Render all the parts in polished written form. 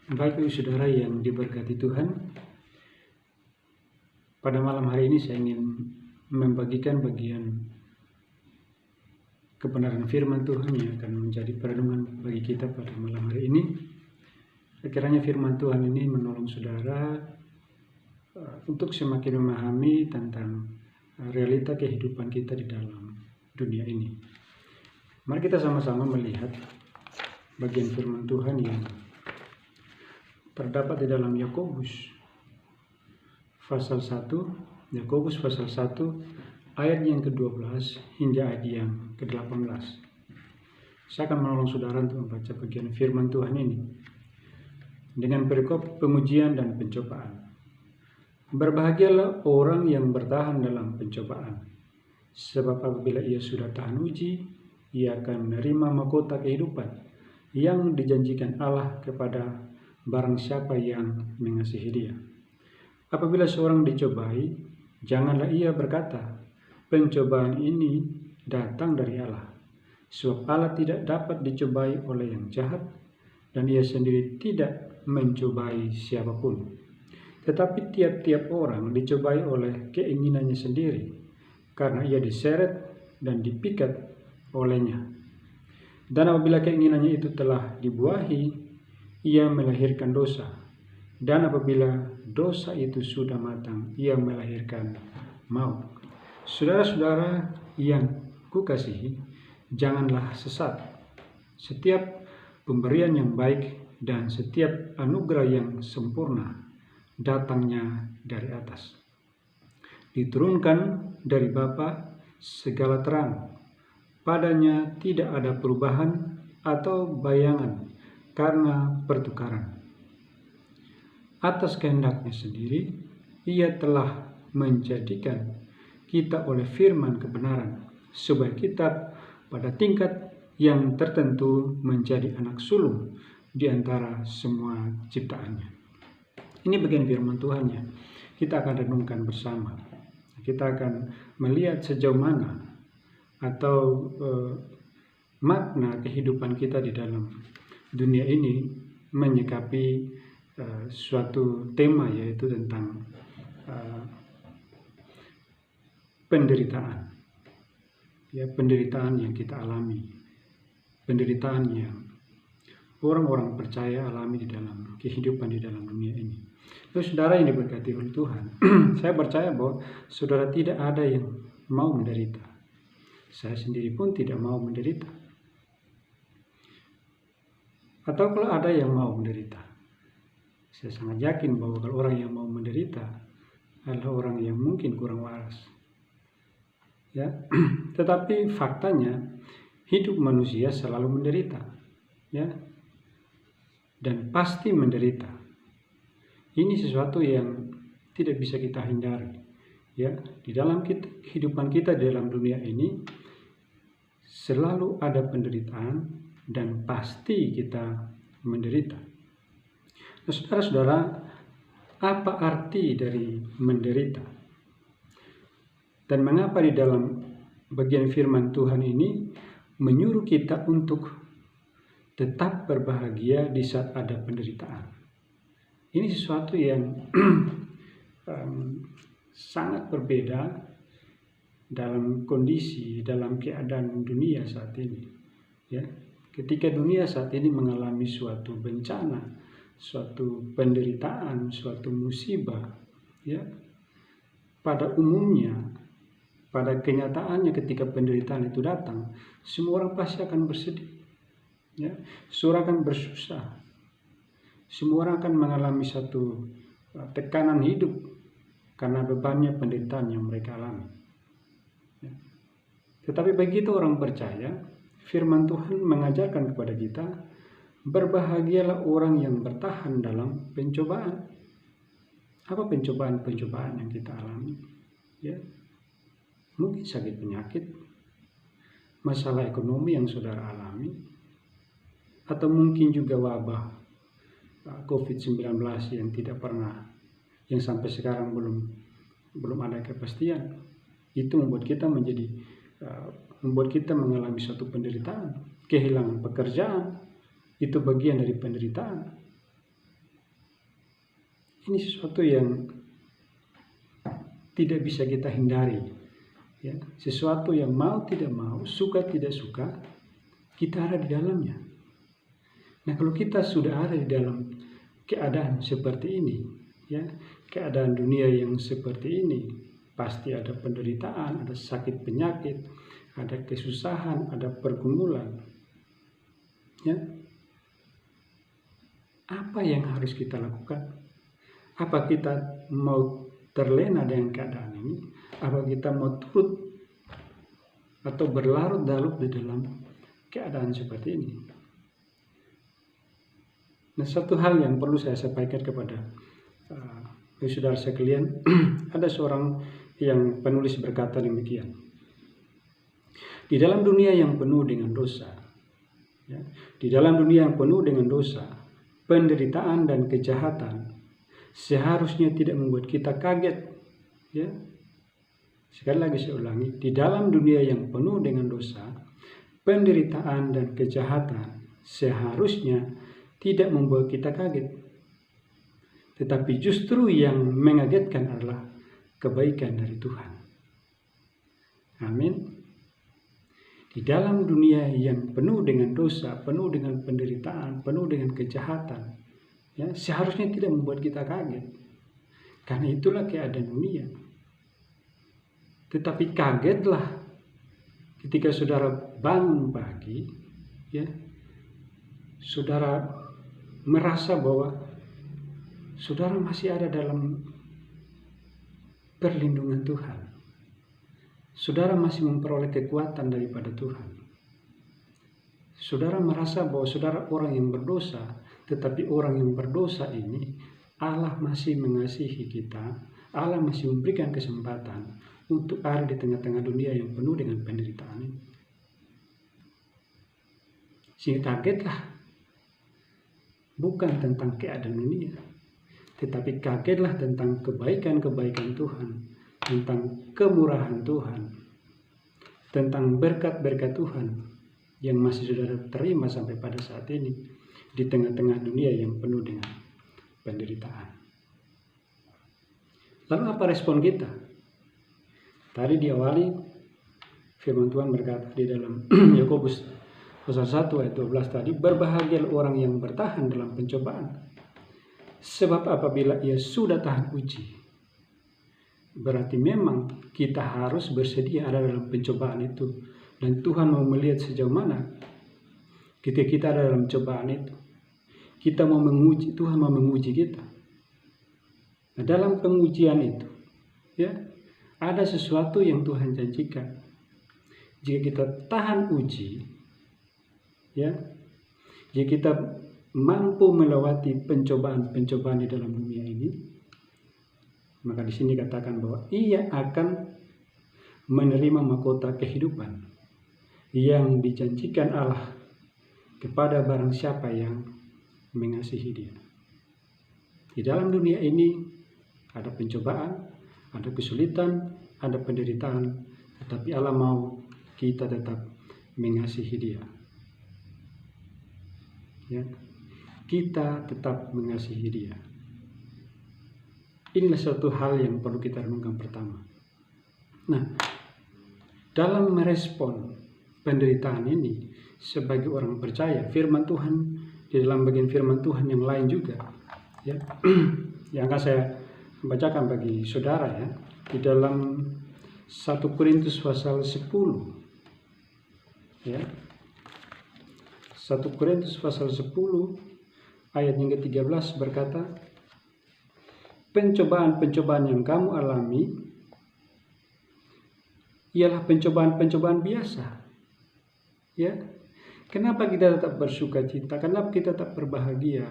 Baik saudara yang diberkati Tuhan, pada malam hari ini saya ingin membagikan bagian kebenaran firman Tuhan yang akan menjadi perenungan bagi kita pada malam hari ini. Kiranya firman Tuhan ini menolong saudara untuk semakin memahami tentang realita kehidupan kita di dalam dunia ini. Mari kita sama-sama melihat bagian firman Tuhan yang terdapat di dalam Yakobus pasal 1, Yakobus pasal 1 ayat yang ke-12 hingga ayat yang ke-18. Saya akan menolong saudara untuk membaca bagian firman Tuhan ini dengan perikop pemujian dan pencobaan. Berbahagialah orang yang bertahan dalam pencobaan, sebab apabila ia sudah tahan uji, ia akan menerima mahkota kehidupan yang dijanjikan Allah kepada barang siapa yang mengasihi Dia. Apabila seorang dicobai, janganlah ia berkata, pencobaan ini datang dari Allah. Sebab Allah tidak dapat dicobai oleh yang jahat, dan Ia sendiri tidak mencobai siapapun. Tetapi tiap-tiap orang dicobai oleh keinginannya sendiri, karena ia diseret dan dipikat olehnya. Dan apabila keinginannya itu telah dibuahi, ia melahirkan dosa, dan apabila dosa itu sudah matang, ia melahirkan maut. Saudara-saudara yang kukasihi, janganlah sesat. Setiap pemberian yang baik dan setiap anugerah yang sempurna datangnya dari atas, diturunkan dari Bapa segala terang. Padanya tidak ada perubahan atau bayangan karena pertukaran. Atas kehendaknya sendiri, Ia telah menjadikan kita oleh firman kebenaran, supaya kita pada tingkat yang tertentu menjadi anak sulung di antara semua ciptaannya. Ini bagian firman Tuhan ya. Kita akan renungkan bersama. Kita akan melihat sejauh mana atau makna kehidupan kita di dalam dunia ini menyikapi suatu tema, yaitu tentang penderitaan. Ya, penderitaan yang kita alami, penderitaan yang orang-orang percaya alami di dalam kehidupan di dalam dunia ini. Lalu saudara yang diberkati oleh Tuhan, saya percaya bahwa saudara tidak ada yang mau menderita. Saya sendiri pun tidak mau menderita. Atau kalau ada yang mau menderita, saya sangat yakin bahwa kalau orang yang mau menderita adalah orang yang mungkin kurang waras. Ya, tetapi faktanya hidup manusia selalu menderita, ya, dan pasti menderita. Ini sesuatu yang tidak bisa kita hindari. Ya, di dalam kehidupan kita di dalam dunia ini selalu ada penderitaan dan pasti kita menderita. Nah, saudara-saudara, apa arti dari menderita? Dan mengapa di dalam bagian firman Tuhan ini menyuruh kita untuk tetap berbahagia di saat ada penderitaan? Ini sesuatu yang sangat berbeda dalam kondisi, dalam keadaan dunia saat ini. Ya, ketika dunia saat ini mengalami suatu bencana, suatu penderitaan, suatu musibah, ya, pada umumnya, pada kenyataannya ketika penderitaan itu datang, semua orang pasti akan bersedih, ya, semua akan bersusah, semua orang akan mengalami satu tekanan hidup karena bebannya penderitaan yang mereka alami. Ya. Tetapi begitu orang percaya, firman Tuhan mengajarkan kepada kita, berbahagialah orang yang bertahan dalam pencobaan. Apa pencobaan-pencobaan yang kita alami? Ya, mungkin sakit penyakit, masalah ekonomi yang saudara alami, atau mungkin juga wabah COVID-19 yang tidak pernah, yang sampai sekarang belum ada kepastian. Itu membuat kita mengalami suatu penderitaan. Kehilangan pekerjaan itu bagian dari penderitaan. Ini sesuatu yang tidak bisa kita hindari. Ya, sesuatu yang mau tidak mau, suka tidak suka, kita ada di dalamnya. Nah, kalau kita sudah ada di dalam keadaan seperti ini, ya, keadaan dunia yang seperti ini, pasti ada penderitaan, ada sakit penyakit, ada kesusahan, ada pergumulan. Ya. Apa yang harus kita lakukan? Apa kita mau terlena dengan keadaan ini? Apa kita mau turut atau berlarut-larut di dalam keadaan seperti ini? Nah, satu hal yang perlu saya sampaikan kepada saudara sekalian, ada seorang yang penulis berkata demikian. Di dalam dunia yang penuh dengan dosa, ya, di dalam dunia yang penuh dengan dosa, penderitaan dan kejahatan seharusnya tidak membuat kita kaget. Ya. Sekali lagi saya ulangi, di dalam dunia yang penuh dengan dosa, penderitaan dan kejahatan seharusnya tidak membuat kita kaget. Tetapi justru yang mengagetkan adalah kebaikan dari Tuhan. Amin. Di dalam dunia yang penuh dengan dosa, penuh dengan penderitaan, penuh dengan kejahatan, ya, seharusnya tidak membuat kita kaget. Karena itulah keadaan dunia. Tetapi kagetlah ketika saudara bangun pagi, ya, saudara merasa bahwa saudara masih ada dalam perlindungan Tuhan. Saudara masih memperoleh kekuatan daripada Tuhan. Saudara merasa bahwa saudara orang yang berdosa, tetapi orang yang berdosa ini Allah masih mengasihi kita, Allah masih memberikan kesempatan untuk ada di tengah-tengah dunia yang penuh dengan penderitaan ini. Sehingga kagetlah, bukan tentang keadaan dunia, tetapi kagetlah tentang kebaikan-kebaikan Tuhan, tentang kemurahan Tuhan, tentang berkat-berkat Tuhan yang masih saudara terima sampai pada saat ini di tengah-tengah dunia yang penuh dengan penderitaan. Lalu apa respon kita? Tadi diawali firman Tuhan berkata di dalam Yakobus pasal 1 ayat 12 tadi, berbahagialah orang yang bertahan dalam pencobaan. Sebab apabila ia sudah tahan uji, berarti memang kita harus bersedia ada dalam pencobaan itu. Dan Tuhan mau melihat sejauh mana ketika kita ada dalam cobaan itu. Kita mau menguji, Tuhan mau menguji kita. Nah, dalam pengujian itu, ya, ada sesuatu yang Tuhan janjikan. Jika kita tahan uji, ya, jika kita mampu melewati pencobaan-pencobaan di dalam dunia ini, maka di sini katakan bahwa ia akan menerima mahkota kehidupan yang dijanjikan Allah kepada barang siapa yang mengasihi Dia. Di dalam dunia ini ada pencobaan, ada kesulitan, ada penderitaan, tetapi Allah mau kita tetap mengasihi Dia. Ya, kita tetap mengasihi Dia. Inilah suatu hal yang perlu kita renungkan pertama. Nah, dalam merespon penderitaan ini sebagai orang percaya, firman Tuhan di dalam bagian firman Tuhan yang lain juga, ya, yang akan saya bacakan bagi saudara, ya, di dalam 1 Korintus pasal 10, ya, 1 Korintus pasal 10 ayat yang ke-13 berkata, pencobaan-pencobaan yang kamu alami ialah pencobaan-pencobaan biasa. Ya, kenapa kita tetap bersuka cita? Kenapa kita tetap berbahagia?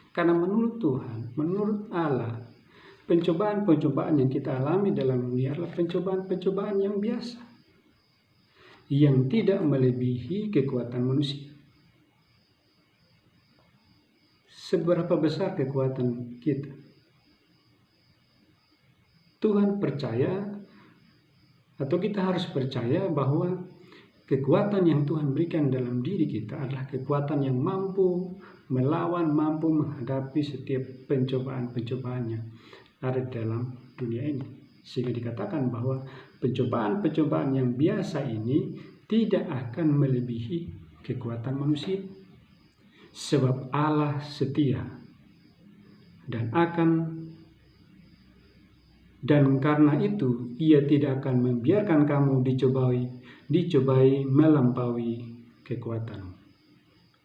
Karena menurut Tuhan, menurut Allah, pencobaan-pencobaan yang kita alami dalam dunia adalah pencobaan-pencobaan yang biasa, yang tidak melebihi kekuatan manusia. Seberapa besar kekuatan kita? Tuhan percaya, atau kita harus percaya bahwa kekuatan yang Tuhan berikan dalam diri kita adalah kekuatan yang mampu melawan, mampu menghadapi setiap pencobaan-pencobaan yang ada dalam dunia ini. Sehingga dikatakan bahwa pencobaan-pencobaan yang biasa ini tidak akan melebihi kekuatan manusia. Sebab Allah setia dan karena itu Ia tidak akan membiarkan kamu dicobai melampaui kekuatanmu.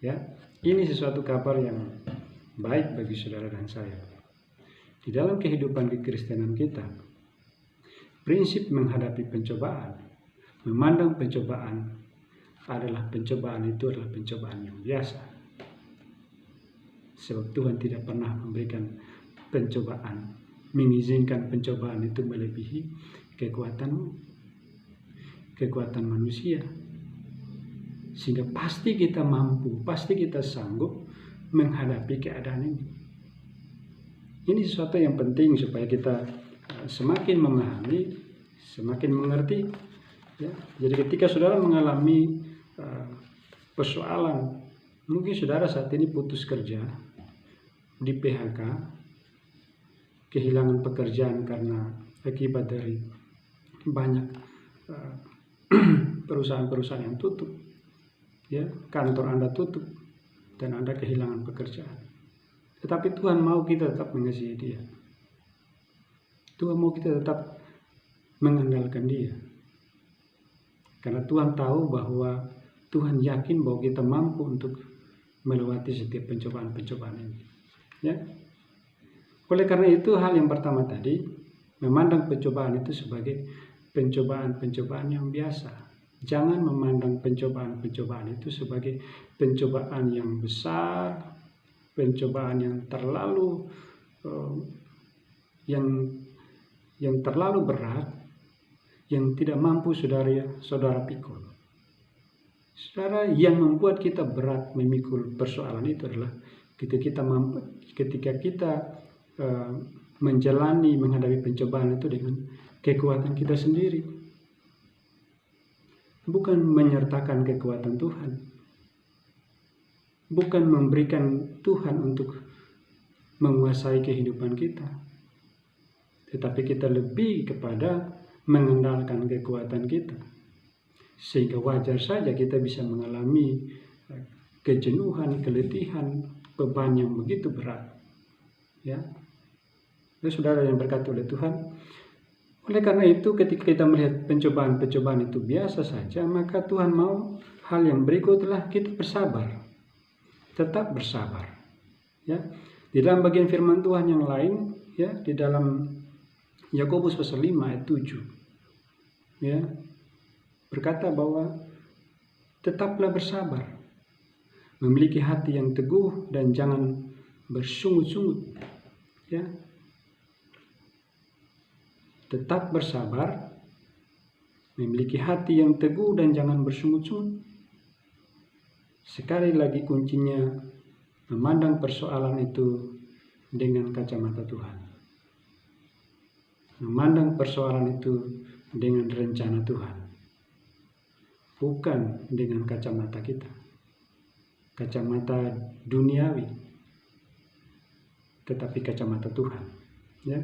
Ya, ini sesuatu kabar yang baik bagi saudara dan saya. Di dalam kehidupan kekristenan kita, prinsip menghadapi pencobaan, memandang pencobaan adalah pencobaan yang biasa. Sebab Tuhan tidak pernah memberikan pencobaan, mengizinkan pencobaan itu melebihi kekuatan manusia. Sehingga pasti kita mampu, pasti kita sanggup menghadapi keadaan ini. Ini sesuatu yang penting supaya kita semakin memahami, semakin mengerti. Ya. Jadi ketika saudara mengalami persoalan, mungkin saudara saat ini putus kerja, di PHK, kehilangan pekerjaan karena akibat dari banyak perusahaan-perusahaan yang tutup, ya, kantor Anda tutup dan Anda kehilangan pekerjaan. Tetapi Tuhan mau kita tetap mengasihi Dia. Tuhan mau kita tetap mengandalkan Dia. Karena Tuhan tahu bahwa Tuhan yakin bahwa kita mampu untuk melewati setiap pencobaan-pencobaan ini. Ya. Oleh karena itu, hal yang pertama tadi, memandang pencobaan itu sebagai pencobaan-pencobaan yang biasa. Jangan memandang pencobaan-pencobaan itu sebagai pencobaan yang besar, pencobaan yang terlalu yang terlalu berat, yang tidak mampu saudara pikul. Saudara, yang membuat kita berat memikul persoalan itu adalah ketika kita menghadapi pencobaan itu dengan kekuatan kita sendiri, bukan menyertakan kekuatan Tuhan, bukan memberikan Tuhan untuk menguasai kehidupan kita, tetapi kita lebih kepada mengandalkan kekuatan kita, sehingga wajar saja kita bisa mengalami kejenuhan, keletihan, beban yang begitu berat. Ya, saudara yang berkati oleh Tuhan. Oleh karena itu, ketika kita melihat pencobaan-pencobaan itu biasa saja, maka Tuhan mau hal yang berikut adalah kita bersabar, tetap bersabar. Ya, di dalam bagian firman Tuhan yang lain, ya, di dalam Yakobus pasal 5 ayat 7, ya, berkata bahwa tetaplah bersabar, memiliki hati yang teguh dan jangan bersungut-sungut. Ya, tetap bersabar, memiliki hati yang teguh dan jangan bersungut-sungut. Sekali lagi kuncinya memandang persoalan itu dengan kacamata Tuhan. Memandang persoalan itu dengan rencana Tuhan. Bukan dengan kacamata kita. Kacamata duniawi. Tetapi kacamata Tuhan. Ya.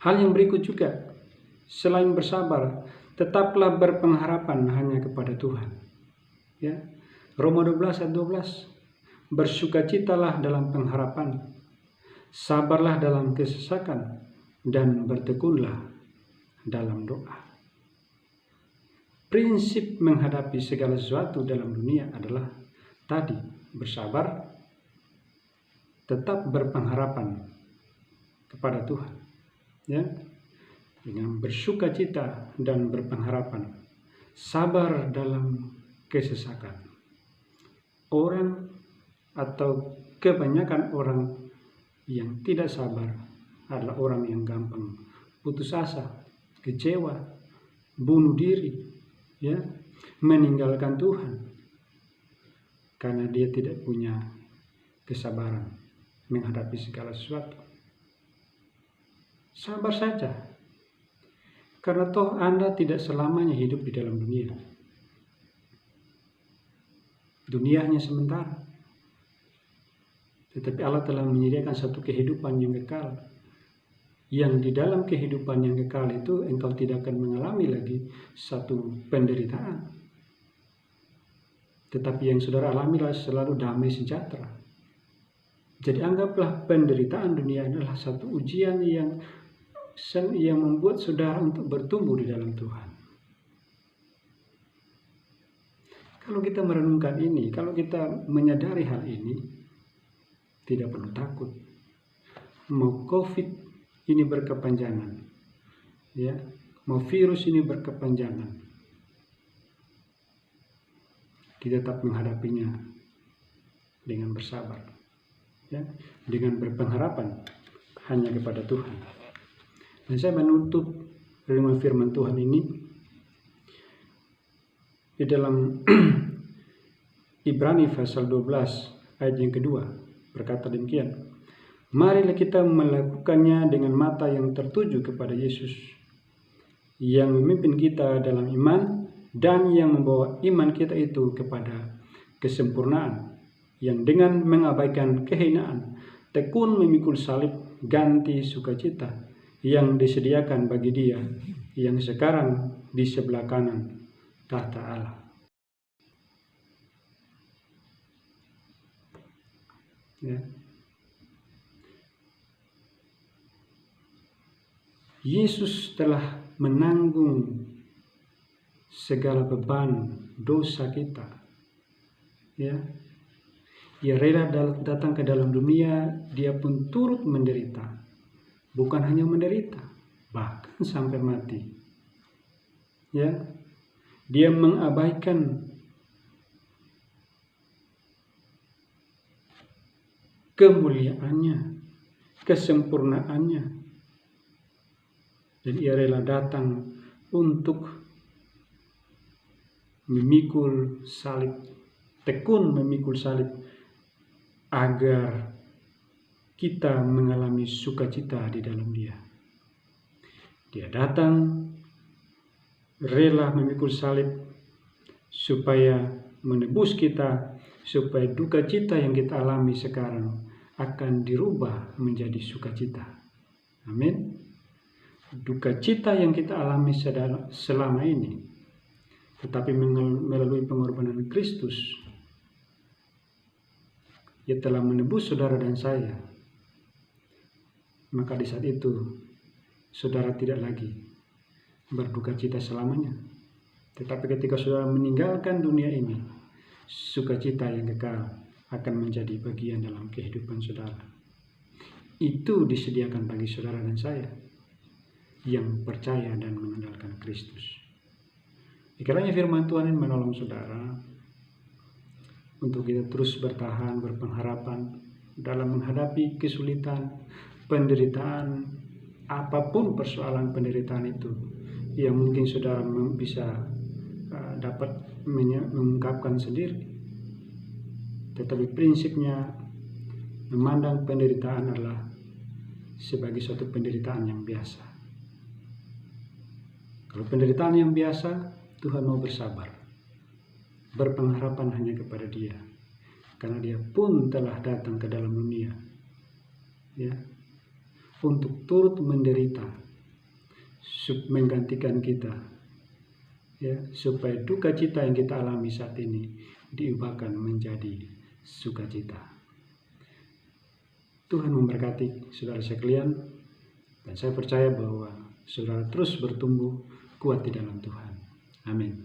Hal yang berikut juga, selain bersabar, tetaplah berpengharapan hanya kepada Tuhan. Ya. Roma 12 ayat 12, bersukacitalah dalam pengharapan, sabarlah dalam kesesakan, dan bertekunlah dalam doa. Prinsip menghadapi segala sesuatu dalam dunia adalah tadi, bersabar, tetap berpengharapan kepada Tuhan. Ya, dengan bersukacita dan berpengharapan, sabar dalam kesesakan. Orang atau kebanyakan orang yang tidak sabar adalah orang yang gampang putus asa, kecewa, bunuh diri, ya, meninggalkan Tuhan karena dia tidak punya kesabaran menghadapi segala sesuatu. Sabar saja, karena toh Anda tidak selamanya hidup di dalam dunia. Dunia hanya sementara. Tetapi Allah telah menyediakan satu kehidupan yang kekal, yang di dalam kehidupan yang kekal itu engkau tidak akan mengalami lagi satu penderitaan. Tetapi yang saudara alamilah selalu damai sejahtera. Jadi anggaplah penderitaan dunia adalah satu ujian yang membuat saudara untuk bertumbuh di dalam Tuhan. Kalau kita merenungkan ini, kalau kita menyadari hal ini, tidak perlu takut. Mau COVID ini berkepanjangan, ya, mau virus ini berkepanjangan, kita tetap menghadapinya dengan bersabar, ya, dengan berpengharapan hanya kepada Tuhan. Dan saya menutup renungan firman Tuhan ini di dalam Ibrani pasal 12 ayat yang kedua, berkata demikian, marilah kita melakukannya dengan mata yang tertuju kepada Yesus, yang memimpin kita dalam iman dan yang membawa iman kita itu kepada kesempurnaan, yang dengan mengabaikan kehinaan tekun memikul salib ganti sukacita yang disediakan bagi Dia yang sekarang di sebelah kanan tahta Allah. Ya. Yesus telah menanggung segala beban dosa kita. Ya. Ia rela datang ke dalam dunia, Dia pun turut menderita. Bukan hanya menderita, bahkan sampai mati. Ya. Dia mengabaikan kemuliaannya, kesempurnaannya. Dan Ia rela datang untuk memikul salib, tekun memikul salib, agar kita mengalami sukacita di dalam Dia. Dia datang rela memikul salib supaya menebus kita, supaya duka cita yang kita alami sekarang akan dirubah menjadi sukacita. Amin. Duka cita yang kita alami selama ini, tetapi melalui pengorbanan Kristus, Ia telah menebus saudara dan saya. Maka di saat itu saudara tidak lagi berduka cita selamanya. Tetapi ketika saudara meninggalkan dunia ini, sukacita yang kekal akan menjadi bagian dalam kehidupan saudara. Itu disediakan bagi saudara dan saya yang percaya dan mengandalkan Kristus. Kiranya firman Tuhan ini menolong saudara untuk kita terus bertahan, berpengharapan dalam menghadapi kesulitan, penderitaan, apapun persoalan penderitaan itu yang mungkin saudara bisa dapat mengungkapkan sendiri. Tetapi prinsipnya memandang penderitaan adalah sebagai suatu penderitaan yang biasa. Kalau penderitaan yang biasa, Tuhan mau bersabar, berpengharapan hanya kepada Dia, karena Dia pun telah datang ke dalam dunia, ya, untuk turut menderita, menggantikan kita, ya, supaya duka cita yang kita alami saat ini diubahkan menjadi sukacita. Tuhan memberkati saudara sekalian, dan saya percaya bahwa saudara terus bertumbuh kuat di dalam Tuhan. Amin.